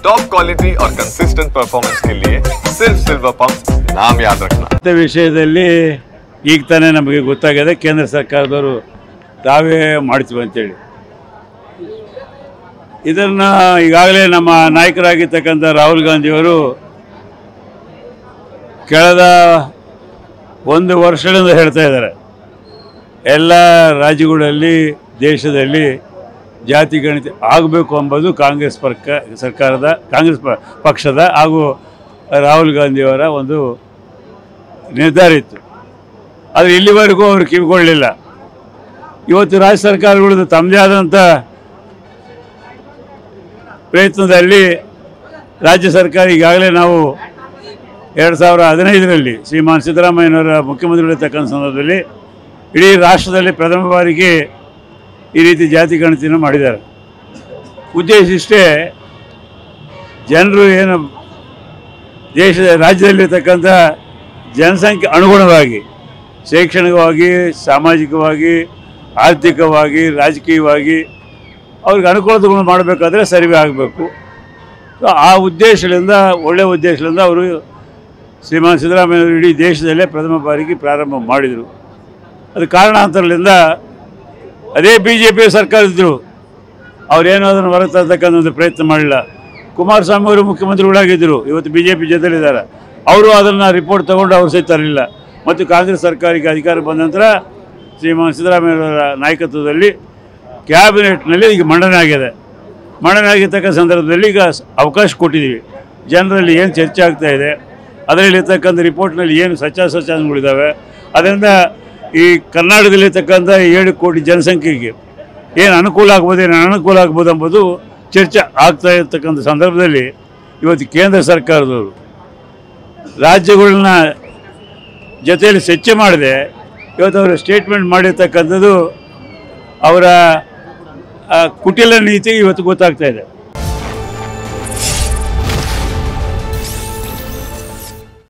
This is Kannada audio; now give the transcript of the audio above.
टॉप क्वालिटी और कंसिस्टेंट परफॉर्मेंस के लिए सिर्फ सिल्वर पंप नाम याद रखना। ವಿಷಯದಲ್ಲಿ ಈಗ ತಾನೇ ನಮಗೆ ಗೊತ್ತಾಗಿದೆ ಕೇಂದ್ರ ಸರ್ಕಾರದವರು ತಾವೇ ಮಾಡ್ತೀವಿ ಅಂತೇಳಿ. ಇದನ್ನು ಈಗಾಗಲೇ ನಮ್ಮ ನಾಯಕರಾಗಿರ್ತಕ್ಕಂಥ ರಾಹುಲ್ ಗಾಂಧಿಯವರು ಕಳೆದ ಒಂದು ವರ್ಷದಿಂದ ಹೇಳ್ತಾ ಇದ್ದಾರೆ, ಎಲ್ಲ ರಾಜ್ಯಗಳಲ್ಲಿ ದೇಶದಲ್ಲಿ ಜಾತಿ ಗಣತಿ ಆಗಬೇಕು ಎಂಬುದು ಕಾಂಗ್ರೆಸ್ ಪಕ್ಷದ ಹಾಗೂ ರಾಹುಲ್ ಗಾಂಧಿಯವರ ಒಂದು ನಿರ್ಧಾರ ಇತ್ತು. ಆದರೆ ಇಲ್ಲಿವರೆಗೂ ಅವರು ಕಿವಿಗೊಳ್ಳಲಿಲ್ಲ. ಇವತ್ತು ರಾಜ್ಯ ಸರ್ಕಾರಗಳು ತಮ್ಮದೇ ಆದಂಥ ಪ್ರಯತ್ನದಲ್ಲಿ ರಾಜ್ಯ ಸರ್ಕಾರ ಈಗಾಗಲೇ ನಾವು 2015ರಲ್ಲಿ ಶ್ರೀಮಾನ್ ಸಿದ್ದರಾಮಯ್ಯನವರ ಮುಖ್ಯಮಂತ್ರಿಗಳಿರ್ತಕ್ಕಂಥ ಸಂದರ್ಭದಲ್ಲಿ ಇಡೀ ರಾಷ್ಟ್ರದಲ್ಲಿ ಪ್ರಥಮ ಬಾರಿಗೆ ಈ ರೀತಿ ಜಾತಿ ಗಣತಿಯನ್ನು ಮಾಡಿದ್ದಾರೆ. ಉದ್ದೇಶ ಇಷ್ಟೇ, ಜನರು ಏನು ರಾಜ್ಯದಲ್ಲಿರ್ತಕ್ಕಂಥ ಜನಸಂಖ್ಯೆ ಅನುಗುಣವಾಗಿ ಶೈಕ್ಷಣಿಕವಾಗಿ, ಸಾಮಾಜಿಕವಾಗಿ, ಆರ್ಥಿಕವಾಗಿ, ರಾಜಕೀಯವಾಗಿ ಅವ್ರಿಗೆ ಅನುಕೂಲತೆಗಳು ಮಾಡಬೇಕಾದ್ರೆ ಸರ್ವೆ ಆಗಬೇಕು. ಆ ಉದ್ದೇಶದಿಂದ, ಒಳ್ಳೆಯ ಉದ್ದೇಶದಿಂದ ಅವರು ಶ್ರೀಮಾನ್ ಸಿದ್ದರಾಮಯ್ಯವರು ಇಡೀ ದೇಶದಲ್ಲೇ ಪ್ರಥಮ ಬಾರಿಗೆ ಪ್ರಾರಂಭ ಮಾಡಿದರು. ಅದು ಕಾರಣಾಂತರಗಳಿಂದ ಅದೇ BJP ಸರ್ಕಾರದಿದ್ದರು, ಅವರೇನೋ ಅದನ್ನು ಹೊರತರ್ತಕ್ಕಂಥ ಒಂದು ಪ್ರಯತ್ನ ಮಾಡಲಿಲ್ಲ. ಕುಮಾರಸ್ವಾಮಿ ಅವರು ಮುಖ್ಯಮಂತ್ರಿಗಳಾಗಿದ್ದರು, ಇವತ್ತು BJP ಜೊತೆಲಿದ್ದಾರೆ. ಅವರು ಅದನ್ನು ರಿಪೋರ್ಟ್ ತಗೊಂಡು ಅವರು ಸಹಿತ ತರಲಿಲ್ಲ. ಮತ್ತು ಕಾಂಗ್ರೆಸ್ ಸರ್ಕಾರಕ್ಕೆ ಅಧಿಕಾರ ಬಂದ ನಂತರ ಶ್ರೀಮಾನ್ ಸಿದ್ದರಾಮಯ್ಯವರ ನಾಯಕತ್ವದಲ್ಲಿ ಕ್ಯಾಬಿನೆಟ್ನಲ್ಲಿ ಈಗ ಮಂಡನೆ ಆಗಿದೆ. ಮಂಡನೆ ಆಗಿರ್ತಕ್ಕ ಸಂದರ್ಭದಲ್ಲಿ ಈಗ ಅವಕಾಶ ಕೊಟ್ಟಿದ್ದೀವಿ. ಜನರಲ್ಲಿ ಏನು ಚರ್ಚೆ ಆಗ್ತಾಯಿದೆ, ಅದರಲ್ಲಿರ್ತಕ್ಕಂಥ ರಿಪೋರ್ಟ್ನಲ್ಲಿ ಏನು ಸತ್ಯಾಸತ್ಯಾಂಶಗಳಿದ್ದಾವೆ, ಅದರಿಂದ ಈ ಕರ್ನಾಟಕದಲ್ಲಿರ್ತಕ್ಕಂಥ 7 ಕೋಟಿ ಜನಸಂಖ್ಯೆಗೆ ಏನು ಅನುಕೂಲ ಆಗ್ಬೋದು, ಏನು ಅನನುಕೂಲ ಆಗ್ಬೋದು ಎಂಬುದು ಚರ್ಚೆ ಆಗ್ತಾ ಇರ್ತಕ್ಕಂಥ ಸಂದರ್ಭದಲ್ಲಿ ಇವತ್ತು ಕೇಂದ್ರ ಸರ್ಕಾರದವರು ರಾಜ್ಯಗಳನ್ನ ಜೊತೆಯಲ್ಲಿ ಚರ್ಚೆ ಮಾಡಿದೆ. ಇವತ್ತು ಅವರು ಸ್ಟೇಟ್ಮೆಂಟ್ ಮಾಡಿರ್ತಕ್ಕಂಥದ್ದು ಅವರ ಕುಟಿಲ ನೀತಿ ಇವತ್ತು ಗೊತ್ತಾಗ್ತಾ ಇದೆ.